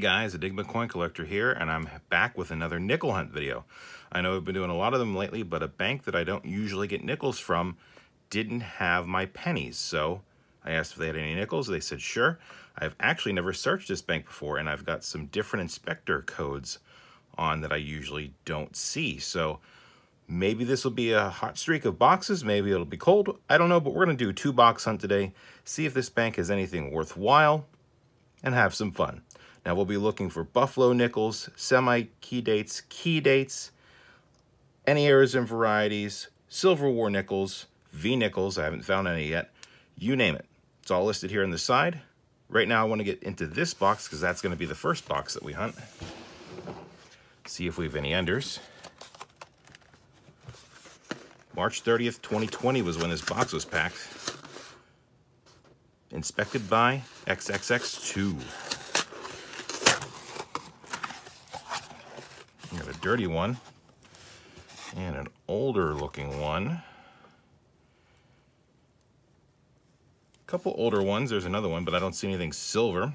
guys, EnigmaCoinCollector here, and I'm back with another nickel hunt video. I know I've been doing a lot of them lately, but a bank that I don't usually get nickels from didn't have my pennies. So I asked if they had any nickels. They said sure. I've actually never searched this bank before, and I've got some different inspector codes on that I usually don't see. So maybe this will be a hot streak of boxes. Maybe it'll be cold. I don't know, but we're going to do a 2-box hunt today, see if this bank has anything worthwhile, and have some fun. Now we'll be looking for Buffalo nickels, semi-key dates, any errors and varieties, Silver War nickels, V nickels, I haven't found any yet, you name it. It's all listed here on the side. Right now I want to get into this box because that's going to be the first box that we hunt. See if we have any enders. March 30th, 2020 was when this box was packed. Inspected by XXX2. We got a dirty one and an older looking one. A couple older ones. There's another one, but I don't see anything silver.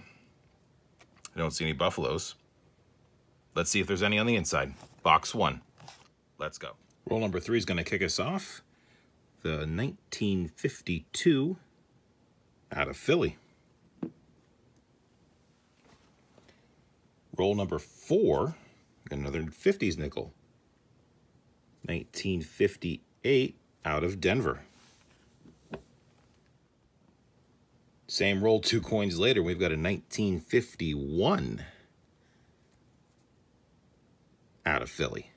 I don't see any Buffaloes. Let's see if there's any on the inside. Box 1. Let's go. Roll number 3 is going to kick us off. The 1952 out of Philly. Roll number 4, another 50s nickel. 1958 out of Denver. Same roll 2 coins later, we've got a 1951 out of Philly.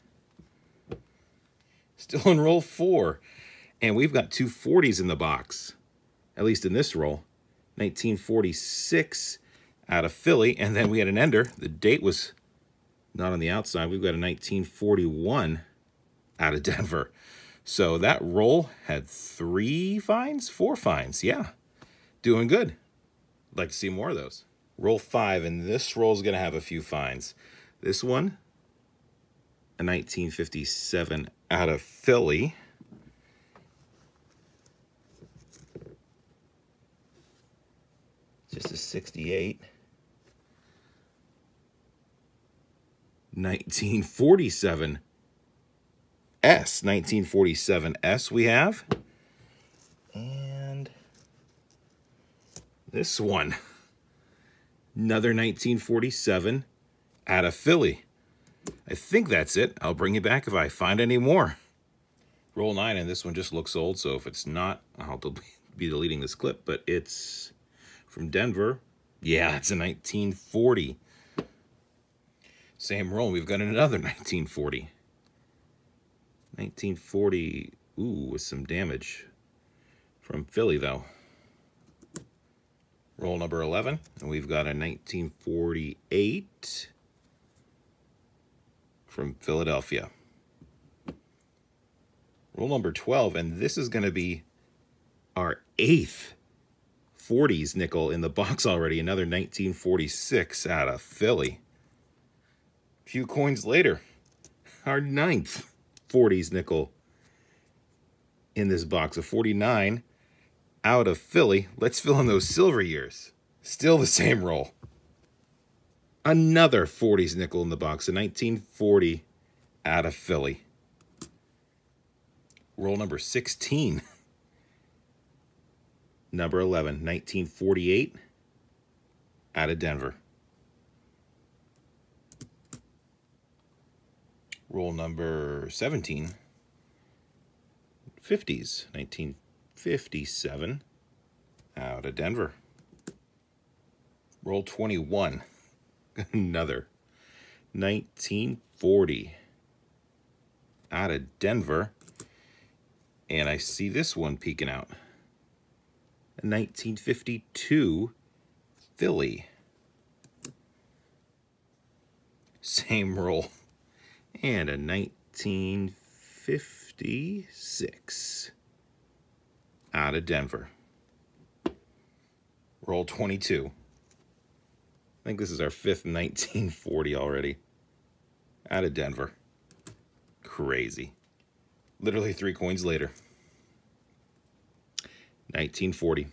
Still in roll 4, and we've got 2 40s in the box, at least in this roll. 1946 out of Philly, and then we had an ender. The date was not on the outside. We've got a 1941 out of Denver. So that roll had 4 finds. Yeah, doing good. I'd like to see more of those. Roll 5, and this roll is going to have a few finds. This one, a 1957 out of Philly. Just a 68. 1947S we have. And this one, another 1947 out of Philly. I think that's it. I'll bring you back if I find any more. Roll 9, and this one just looks old, so if it's not, I'll be deleting this clip, but it's from Denver. Yeah, it's a 1940. Same roll. We've got another 1940. 1940, ooh, with some damage. From Philly, though. Roll number 11, and we've got a 1948 from Philadelphia. Roll number 12, and this is going to be our 8th 40s nickel in the box already. Another 1946 out of Philly. A few coins later, our 9th 40s nickel in this box. A 49 out of Philly. Let's fill in those silver years. Still the same roll. Another 40s nickel in the box. A 1940 out of Philly. Roll number 16. Number 11, 1948 out of Denver. Roll number 17, 50s, 1957 out of Denver. Roll 21, another 1940 out of Denver. And I see this one peeking out. A 1952 Philly. Same roll. And a 1956 out of Denver. Roll 22. I think this is our 5th 1940 already. Out of Denver. Crazy. Literally 3 coins later. 1940.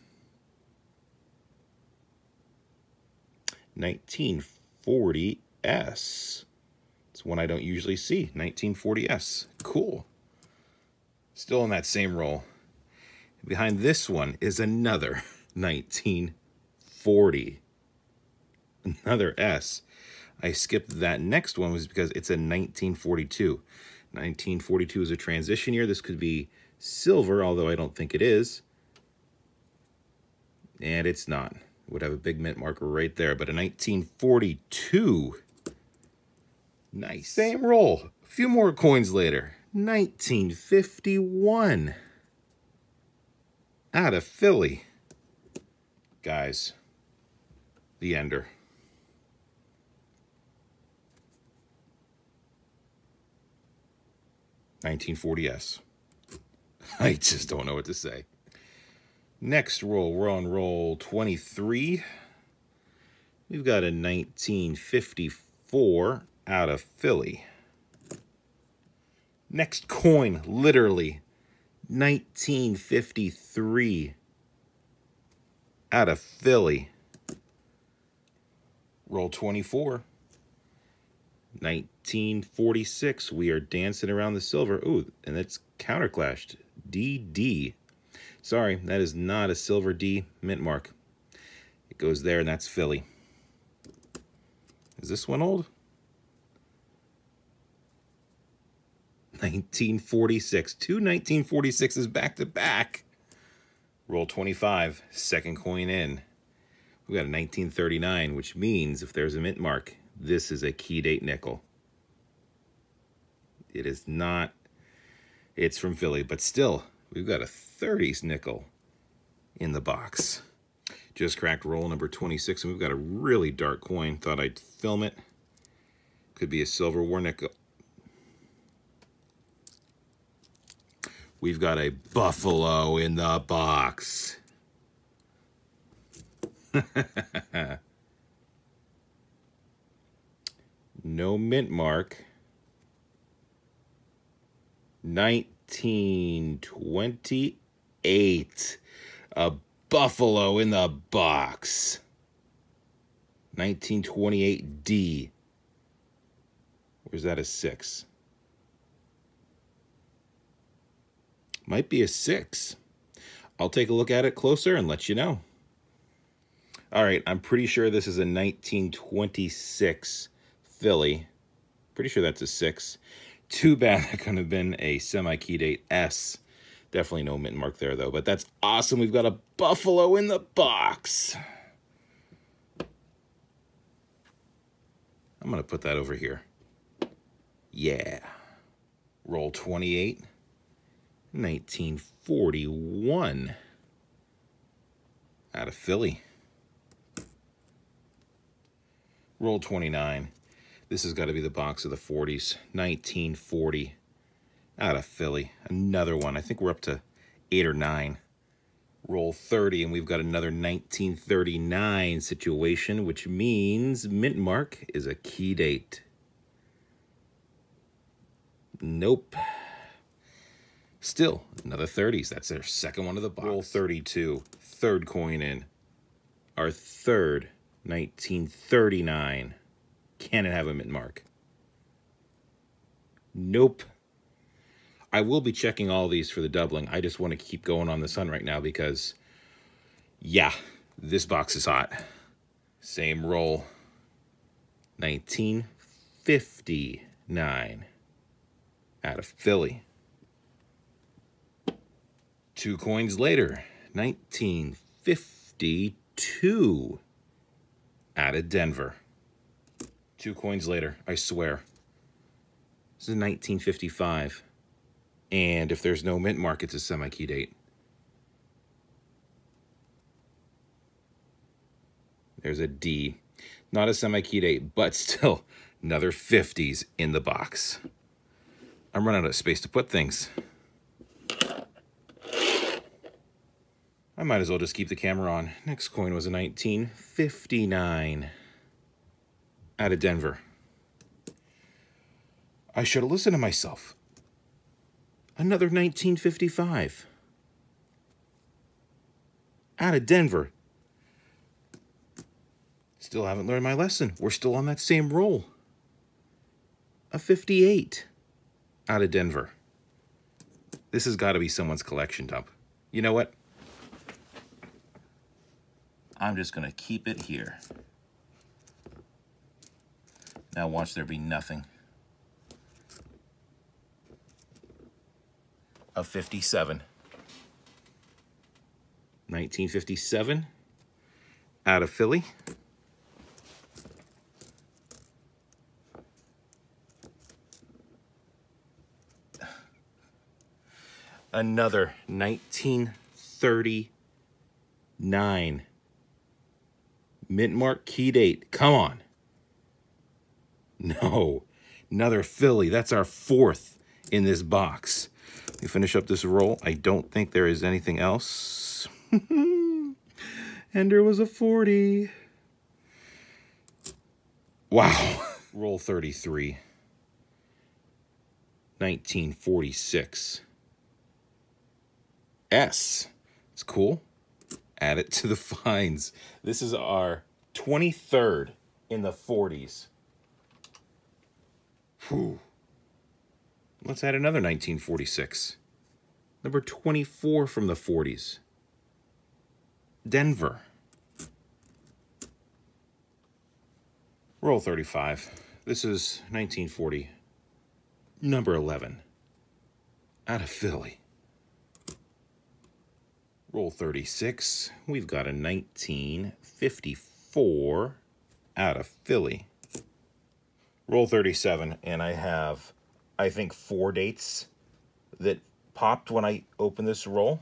1940S. It's one I don't usually see, 1940S. Cool. Still in that same roll. Behind this one is another 1940. Another S. I skipped that next one was because it's a 1942. 1942 is a transition year. This could be silver, although I don't think it is. And it's not. It would have a big mint marker right there, but a 1942. Nice. Same roll. A few more coins later. 1951. Out of Philly. Guys, the ender. $1940S. I just don't know what to say. Next roll, we're on roll 23. We've got a 1954 out of Philly. Next coin, literally, 1953 out of Philly. Roll 24. 1946. We are dancing around the silver. Ooh, and it's counterclashed. DD. Sorry, that is not a silver D mint mark. It goes there, and that's Philly. Is this one old? 1946. Two 1946s back to back. Roll 25. Second coin in. We got a 1939, which means if there's a mint mark, this is a key date nickel. It is not. It's from Philly, but still, we've got a 30s nickel in the box. Just cracked roll number 26, and we've got a really dark coin. Thought I'd film it. Could be a silver war nickel. We've got a buffalo in the box. No mint mark. 1928. A buffalo in the box. 1928D. Where's that a 6? Might be a 6. I'll take a look at it closer and let you know. All right, I'm pretty sure this is a 1926 Philly. Pretty sure that's a 6. Too bad that could have been a semi-key date S. Definitely no mint mark there, though. But that's awesome. We've got a buffalo in the box. I'm going to put that over here. Yeah. Roll 28. 1941. Out of Philly. Roll 29. This has got to be the box of the 40s. 1940. Out of Philly. Another one. I think we're up to 8 or 9. Roll 30, and we've got another 1939 situation, which means mint mark is a key date. Nope. Still, another 30s. That's their second one of the box. Roll 32. Third coin in. Our third 1939. Can it have a mint mark? Nope. I will be checking all these for the doubling. I just want to keep going on this hunt right now because, yeah, this box is hot. Same roll. 1959. Out of Philly. 2 coins later. 1952. Out of Denver. 2 coins later, I swear. This is 1955. And if there's no mint mark, it's a semi-key date. There's a D. Not a semi-key date, but still another 50s in the box. I'm running out of space to put things. I might as well just keep the camera on. Next coin was a 1959. Out of Denver. I should have listened to myself. Another 1955. Out of Denver. Still haven't learned my lesson. We're still on that same roll. A 58 out of Denver. This has got to be someone's collection dump. You know what? I'm just going to keep it here. Now watch there be nothing. A 57. 1957 out of Philly. Another 1939 mint mark key date. Come on. No, another Philly. That's our fourth in this box. Let me finish up this roll. I don't think there is anything else. And there was a 40. Wow. Roll 33. 1946. S. It's cool. Add it to the finds. This is our 23rd in the 40s. Whew. Let's add another 1946. Number 24 from the 40s. Denver. Roll 35. This is 1940. Number 11. Out of Philly. Roll 36. We've got a 1954 out of Philly. Roll 37, and I have, I think, 4 dates that popped when I opened this roll.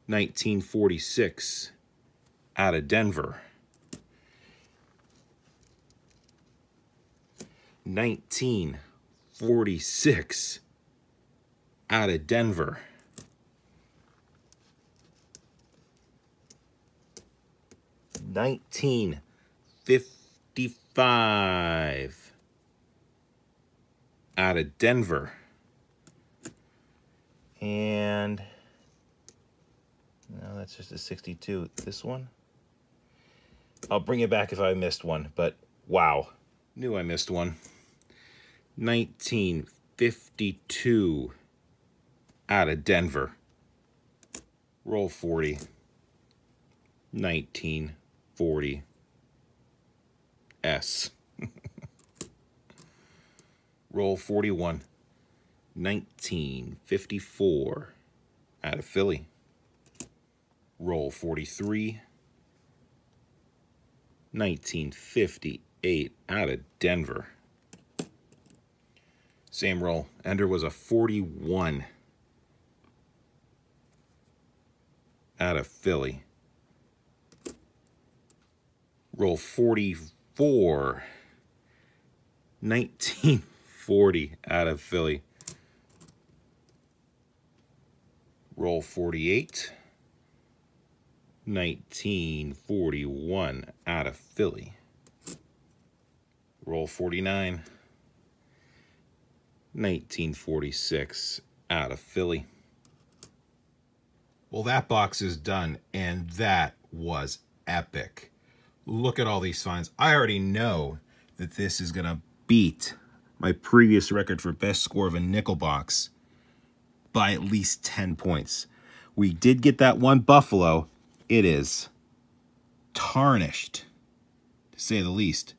1946 out of Denver. 1946 out of Denver. 1955 out of Denver. And no, that's just a 62. This one, I'll bring it back if I missed one, but wow, knew I missed one. 1952 out of Denver. Roll 40. 1940 S. Roll 41. 1954 out of Philly. Roll 43. 1958 out of Denver. Same roll. Ender was a 41 out of Philly. Roll 44. 1940 out of Philly. Roll 48. 1941 out of Philly. Roll 49. 1946 out of Philly. Well, that box is done, and that was epic. Look at all these finds. I already know that this is going to beat my previous record for best score of a nickel box by at least 10 points. We did get that one Buffalo. It is tarnished, to say the least.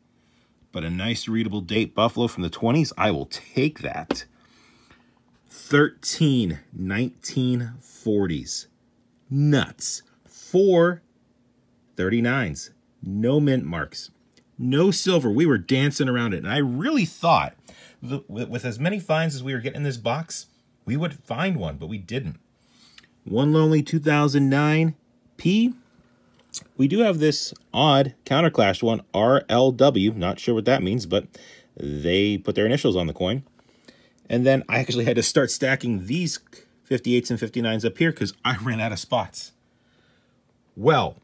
But a nice readable date Buffalo from the 20s, I will take that. 13 1940s. Nuts. 4 39s. No mint marks. No silver. We were dancing around it. And I really thought, with as many finds as we were getting in this box, we would find one, but we didn't. One lonely 2009 P. We do have this odd counterclashed one, RLW. Not sure what that means, but they put their initials on the coin. And then I actually had to start stacking these 58s and 59s up here because I ran out of spots. Well,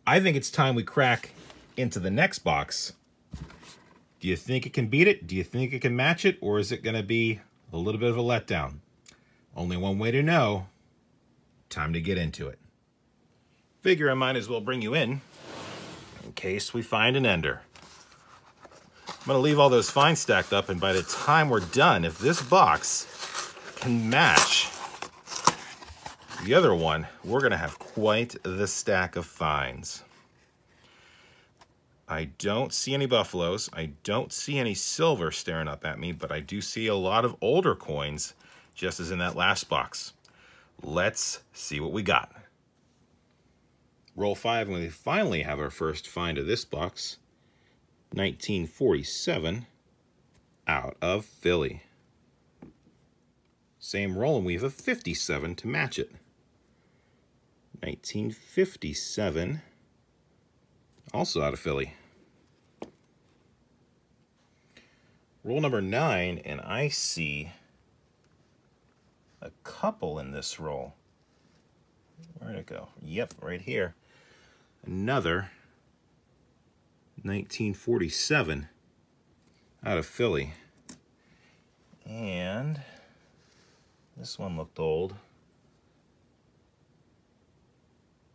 I think it's time we crack into the next box. Do you think it can beat it? Do you think it can match it? Or is it going to be a little bit of a letdown? Only one way to know. Time to get into it. Figure I might as well bring you in case we find an ender. I'm going to leave all those finds stacked up, and by the time we're done, if this box can match the other one, we're going to have quite the stack of finds. I don't see any buffaloes. I don't see any silver staring up at me, but I do see a lot of older coins, just as in that last box. Let's see what we got. Roll 5, and we finally have our first find of this box. 1947 out of Philly. Same roll, and we have a 57 to match it. 1957, also out of Philly. Roll number 9, and I see a couple in this roll. Where'd it go? Yep, right here. Another 1947 out of Philly. And this one looked old.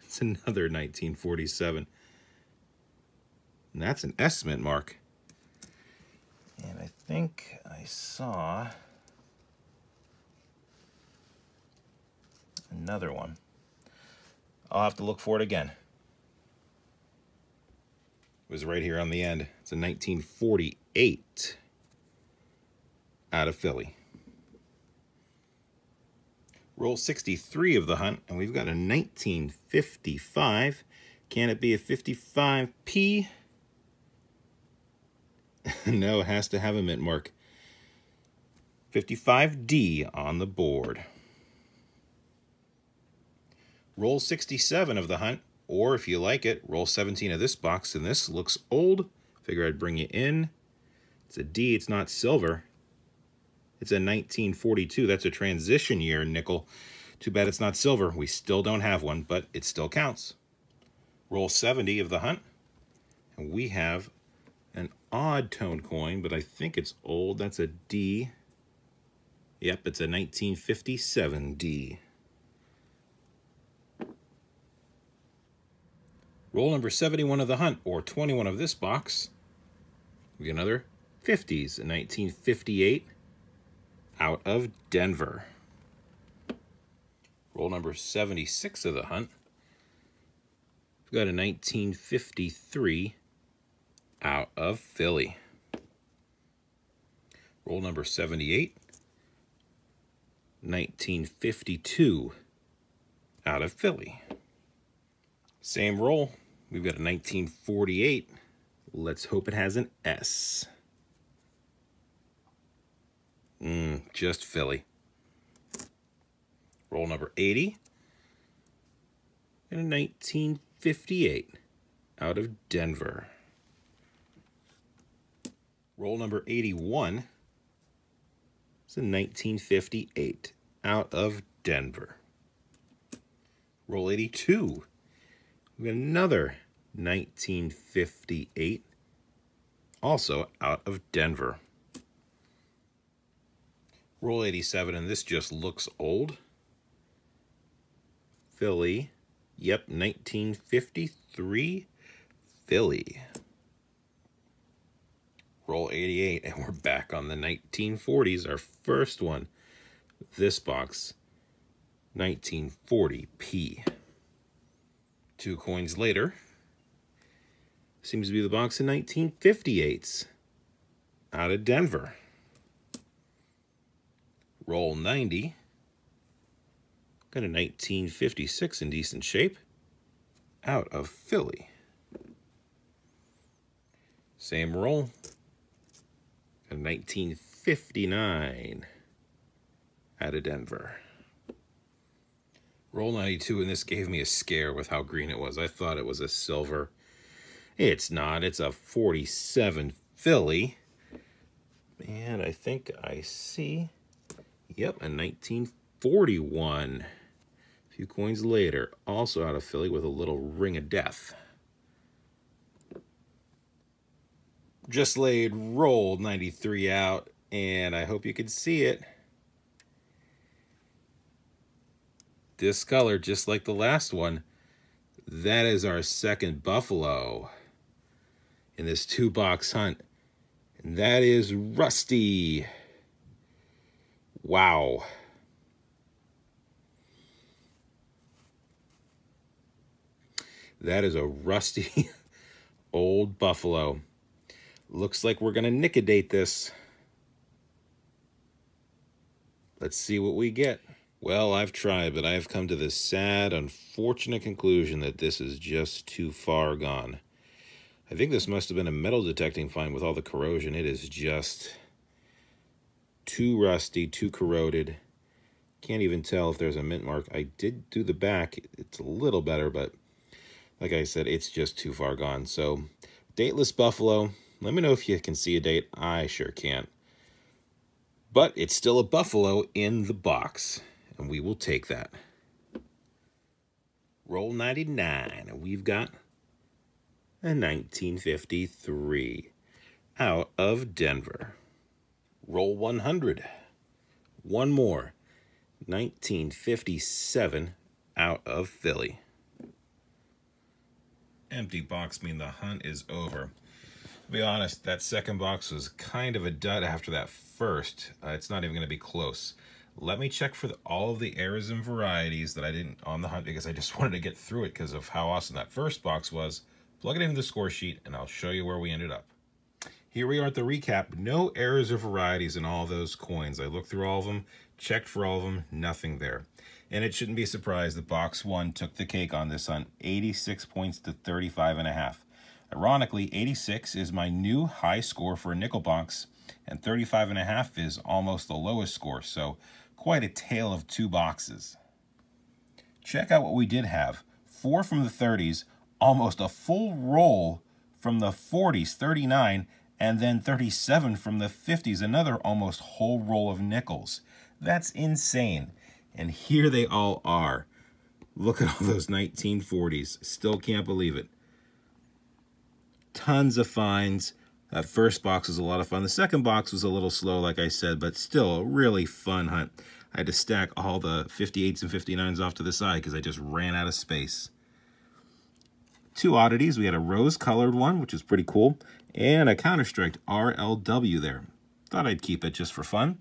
It's another 1947. And that's an estimate mark. And I think I saw another one. I'll have to look for it again. It was right here on the end. It's a 1948 out of Philly. Roll 63 of the hunt, and we've got a 1955. Can it be a 55P? No, it has to have a mint mark. 55D on the board. Roll 67 of the hunt, or if you like it, roll 17 of this box, and this looks old. Figure I'd bring you in. It's a D, it's not silver. It's a 1942. That's a transition year nickel. Too bad it's not silver. We still don't have one, but it still counts. Roll 70 of the hunt, and we have an odd tone coin, but I think it's old. That's a D. Yep, it's a 1957 D. Roll number 71 of the hunt, or 21 of this box. We get another 50s, a 1958 out of Denver. Roll number 76 of the hunt. We've got a 1953 out of Philly. Roll number 78. 1952 out of Philly. Same roll. We've got a 1948. Let's hope it has an S. Just Philly. Roll number 80. And a 1958 out of Denver. Roll number 81. It's a 1958 out of Denver. Roll 82. We got another 1958, also out of Denver. Roll 87, and this just looks old. Philly. Yep, 1953 Philly. Roll 88, and we're back on the 1940s, our first one. This box, 1940p. 2 coins later, seems to be the box of 1958s out of Denver. Roll 90. Got a 1956 in decent shape out of Philly. Same roll. Got a 1959 out of Denver. Roll 92, and this gave me a scare with how green it was. I thought it was a silver. It's not. It's a 47 Philly. And I think I see, yep, a 1941. A few coins later, also out of Philly with a little ring of death. Just laid roll 93 out, and I hope you can see it. This color, just like the last one, That is our second buffalo in this 2-box hunt. And that is Rusty. Wow. That is a rusty old buffalo. Looks like we're going to nickadate this. Let's see what we get. Well, I've tried, but I've come to the sad, unfortunate conclusion that this is just too far gone. I think this must have been a metal detecting find with all the corrosion. It is just too rusty, too corroded. Can't even tell if there's a mint mark. I did do the back. It's a little better, but like I said, it's just too far gone. So, dateless buffalo. Let me know if you can see a date. I sure can't. But it's still a buffalo in the box, and we will take that. Roll 99, and we've got a 1953 out of Denver. Roll 100. One more. 1957 out of Philly. Empty box mean the hunt is over. To be honest, that second box was kind of a dud after that first. It's not even going to be close. Let me check for all of the errors and varieties that I didn't on the hunt because I just wanted to get through it because of how awesome that first box was. Plug it into the score sheet and I'll show you where we ended up. Here we are at the recap. No errors or varieties in all those coins. I looked through all of them, checked for all of them, nothing there. And it shouldn't be a surprise that box 1 took the cake on this hunt, 86 points to 35.5. Ironically, 86 is my new high score for a nickel box, and 35.5 is almost the lowest score, so quite a tale of two boxes. Check out what we did have. 4 from the 30s, almost a full roll from the 40s, 39, and then 37 from the 50s, another almost whole roll of nickels. That's insane. And here they all are. Look at all those 1940s. Still can't believe it. Tons of finds. That first box was a lot of fun. The second box was a little slow, like I said, but still a really fun hunt. I had to stack all the 58s and 59s off to the side because I just ran out of space. 2 oddities. We had a rose-colored one, which is pretty cool, and a Counter-Strike RLW there. Thought I'd keep it just for fun.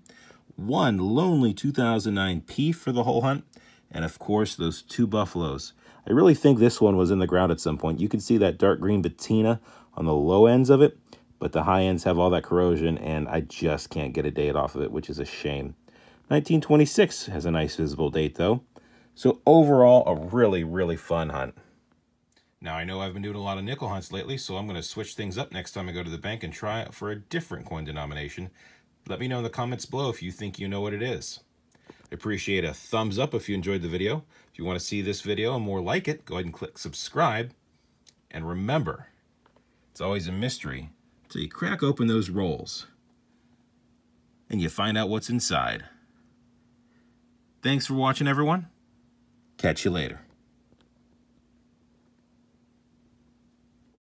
1 lonely 2009 P for the whole hunt, and of course those 2 buffaloes. I really think this one was in the ground at some point. You can see that dark green patina on the low ends of it, but the high ends have all that corrosion, and I just can't get a date off of it, which is a shame. 1926 has a nice visible date though. So overall, a really, really fun hunt. Now, I know I've been doing a lot of nickel hunts lately, so I'm going to switch things up next time I go to the bank and try it for a different coin denomination. Let me know in the comments below if you think you know what it is. I appreciate a thumbs up if you enjoyed the video. If you want to see this video and more like it, go ahead and click subscribe. And remember, it's always a mystery until you crack open those rolls and you find out what's inside. Thanks for watching, everyone. Catch you later.